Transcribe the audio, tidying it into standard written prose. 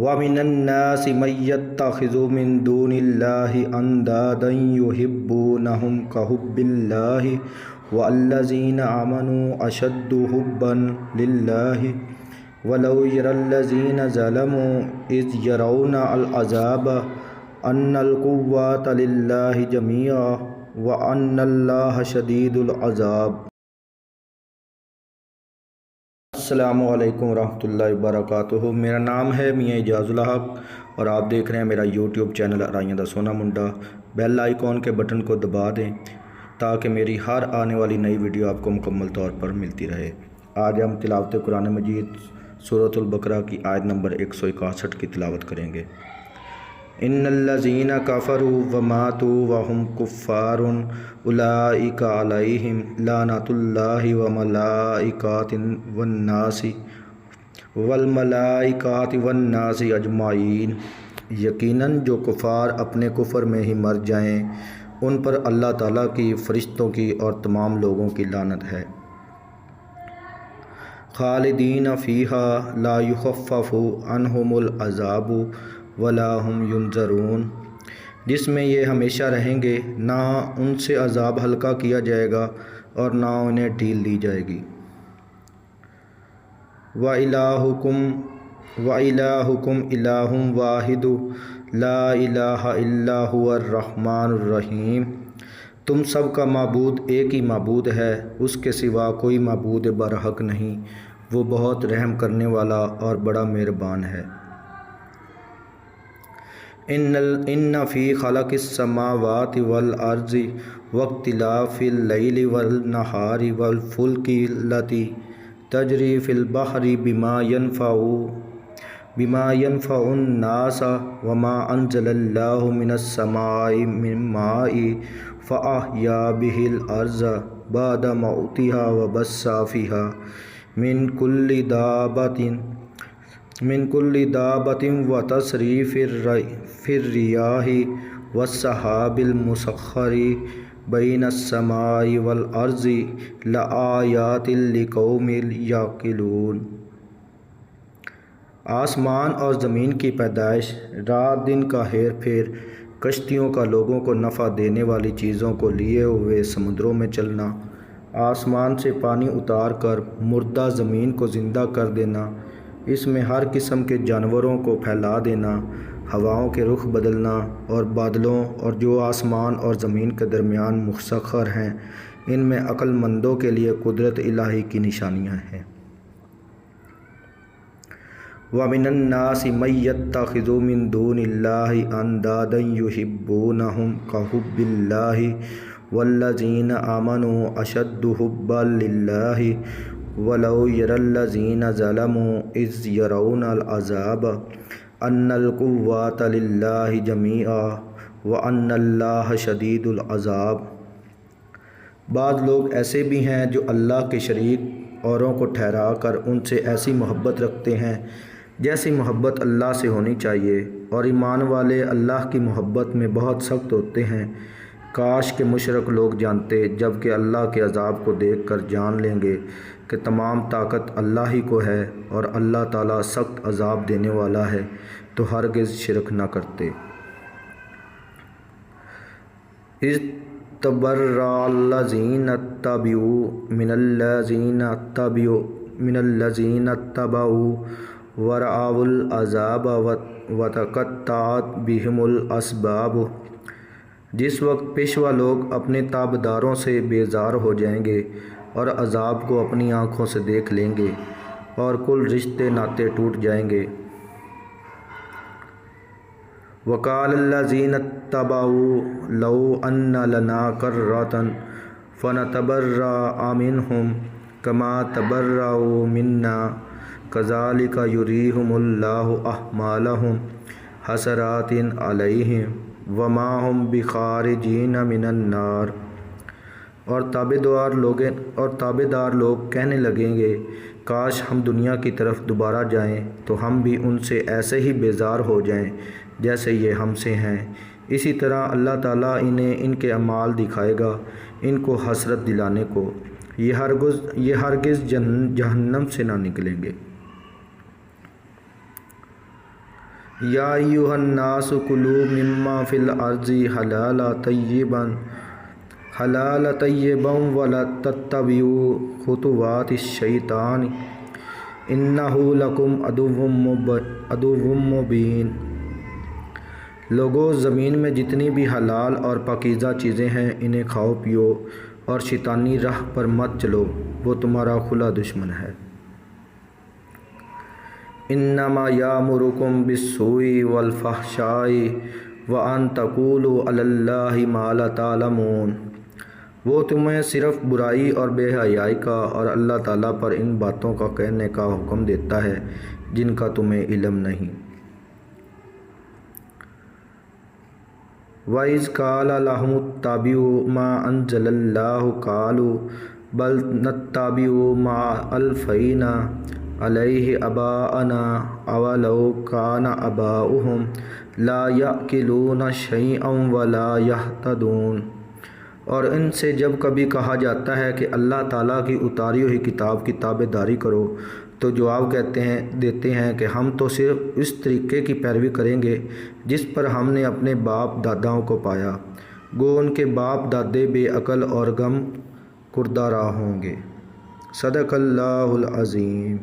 وَمِنَ النَّاسِ مَن يَتَّخِذُ مِن دُونِ اللَّهِ أَندَادًا يُحِبُّونَهُمْ كَحُبِّ اللَّهِ وَالَّذِينَ آمَنُوا أَشَدُّ حُبًّا لِلَّهِ وَلَوْ يَرَى الَّذِينَ ظَلَمُوا إِذْ يَرَوْنَ الْعَذَابَ أَنَّ الْقُوَّةَ لِلَّهِ جَمِيعًا وَأَنَّ اللَّهَ شَدِيدُ الْعَذَابِ۔ السلام علیکم ورحمۃ اللہ وبرکاتہ۔ میرا نام ہے میاں اعجاز الحق اور آپ دیکھ رہے ہیں میرا یوٹیوب چینل ارائیاں دا سونا منڈا۔ بیل آئیکن کے بٹن کو دبا دیں تاکہ میری ہر آنے والی نئی ویڈیو آپ کو مکمل طور پر ملتی رہے۔ آج ہم تلاوت قرآن مجید سورۃ البقرہ کی آیت نمبر 161 کی تلاوت کریں گے۔ ان الذین کفروا وماتوا وهم کفار اولئک علیہم لعنۃ اللہ والملائکۃ والناس اجمعین۔ یقیناً جو کفار اپنے کفر میں ہی مر جائیں ان پر اللہ تعالیٰ کی، فرشتوں کی اور تمام لوگوں کی لعنت ہے۔ خالدین فیہا لا یخفف عنہم العذاب ولا هم ینظرون، جس میں یہ ہمیشہ رہیں گے، نہ ان سے عذاب ہلکا کیا جائے گا اور نہ انہیں ڈھیل دی جائے گی۔ وَإِلَٰهُكُمْ إِلَٰهٌ وَاحِدٌ لَا إِلَٰهَ إِلَّا هُوَ الرَّحْمَٰنُ الرَّحِيمُ۔ تم سب کا معبود ایک ہی معبود ہے، اس کے سوا کوئی معبود برحق نہیں، وہ بہت رحم کرنے والا اور بڑا مہربان ہے۔ ان فی خلق السماوات والارض واختلاف اللیل والنہار والفلک التی تجری فی البحر بما ينفع الناس وما انزل اللہ من السماء من ماء فاحیا به الارض بعد موتها وبث فیہا من کل دابۃ وتصریف الریاح والسحاب المسخر بین السماء والارض لآیات لقوم یعقلون۔ آسمان اور زمین کی پیدائش، رات دن کا ہیر پھیر، کشتیوں کا لوگوں کو نفع دینے والی چیزوں کو لیے ہوئے سمندروں میں چلنا، آسمان سے پانی اتار کر مردہ زمین کو زندہ کر دینا، اس میں ہر قسم کے جانوروں کو پھیلا دینا، ہواؤں کے رخ بدلنا اور بادلوں اور جو آسمان اور زمین کے درمیان مسخر ہیں، ان میں عقل مندوں کے لیے قدرت الہی کی نشانیاں ہیں۔ وَمِنَ النَّاسِ مَن يَتَّخِذُ مِن دُونِ اللَّهِ أَندَادًا يُحِبُّونَهُمْ كَحُبِّ اللَّهِ وَالَّذِينَ آمَنُوا أَشَدُّ حُبًّا لِلَّهِ وَلَوْ يَرَى الَّذِينَ ظَلَمُوا إِذْ يَرَوْنَ الْعَذَابَ أَنَّ الْقُوَّةَ لِلَّهِ جَمِيعًا وَأَنَّ اللَّهَ شَدِيدُ الْعَذَابِ۔ بعض لوگ ایسے بھی ہیں جو اللہ کے شریک اوروں کو ٹھہرا کر ان سے ایسی محبت رکھتے ہیں جیسی محبت اللہ سے ہونی چاہیے، اور ایمان والے اللہ کی محبت میں بہت سخت ہوتے ہیں۔ کاش کہ مشرک لوگ جانتے، جب کہ اللہ کے عذاب کو دیکھ کر جان لیں گے کہ تمام طاقت اللہ ہی کو ہے اور اللہ تعالیٰ سخت عذاب دینے والا ہے، تو ہرگز شرک نہ کرتے۔ اذ تبرأ الذین اتبعوا من الذین اتبعوا ورأوا العذاب وتقطعت بهم الاسباب۔ جس وقت پیشوا لوگ اپنے تابعداروں سے بیزار ہو جائیں گے اور عذاب کو اپنی آنکھوں سے دیکھ لیں گے اور کل رشتے ناطے ٹوٹ جائیں گے۔ وقال الذین اتبعوا لو ان لنا کرۃ فنتبرأ منہم کما تبرؤوا منا کذلک یریہم اللہ اعمالہم حسرات علیہم وما ہم بخارجین من النار۔ اور تابعدار لوگ کہنے لگیں گے، کاش ہم دنیا کی طرف دوبارہ جائیں تو ہم بھی ان سے ایسے ہی بیزار ہو جائیں جیسے یہ ہم سے ہیں۔ اسی طرح اللہ تعالیٰ انہیں ان کے اعمال دکھائے گا، ان کو حسرت دلانے کو، یہ ہرگز جہنم سے نہ نکلیں گے۔ یا ایھا الناس کلوا مما فی الارض حلالا طیبا ولا تتبعوا خطوات الشیطان انہ لکم عدو مبین۔ لوگو، زمین میں جتنی بھی حلال اور پاکیزہ چیزیں ہیں انہیں کھاؤ پیو اور شیطانی راہ پر مت چلو، وہ تمہارا کھلا دشمن ہے۔ انما یامرکم بالسوء والفحشاء وان تقولوا علی اللہ ما لا تعلمون۔ وہ تمہیں صرف برائی اور بے حیائی کا اور اللہ تعالیٰ پر ان باتوں کا کہنے کا حکم دیتا ہے جن کا تمہیں علم نہیں۔ وَإِذْ قَالَ لَهُمُ اتَّبِعُوا مَا أَنزَلَ اللَّهُ قَالُوا بَلْ نَتَّبِعُ مَا أَلْفَيْنَا عَلَيْهِ آبَاءَنَا أَوَلَوْ كَانَ آبَاؤُهُمْ لَا يَعْقِلُونَ شَيْئًا وَلَا يَهْتَدُونَ۔ اور ان سے جب کبھی کہا جاتا ہے کہ اللہ تعالیٰ کی اتاری ہوئی کتاب کی تابع داری کرو تو جواب دیتے ہیں کہ ہم تو صرف اس طریقے کی پیروی کریں گے جس پر ہم نے اپنے باپ داداؤں کو پایا، گو ان کے باپ دادے بے عقل اور گم کردہ راہ ہوں گے۔ صدق اللہ العظیم۔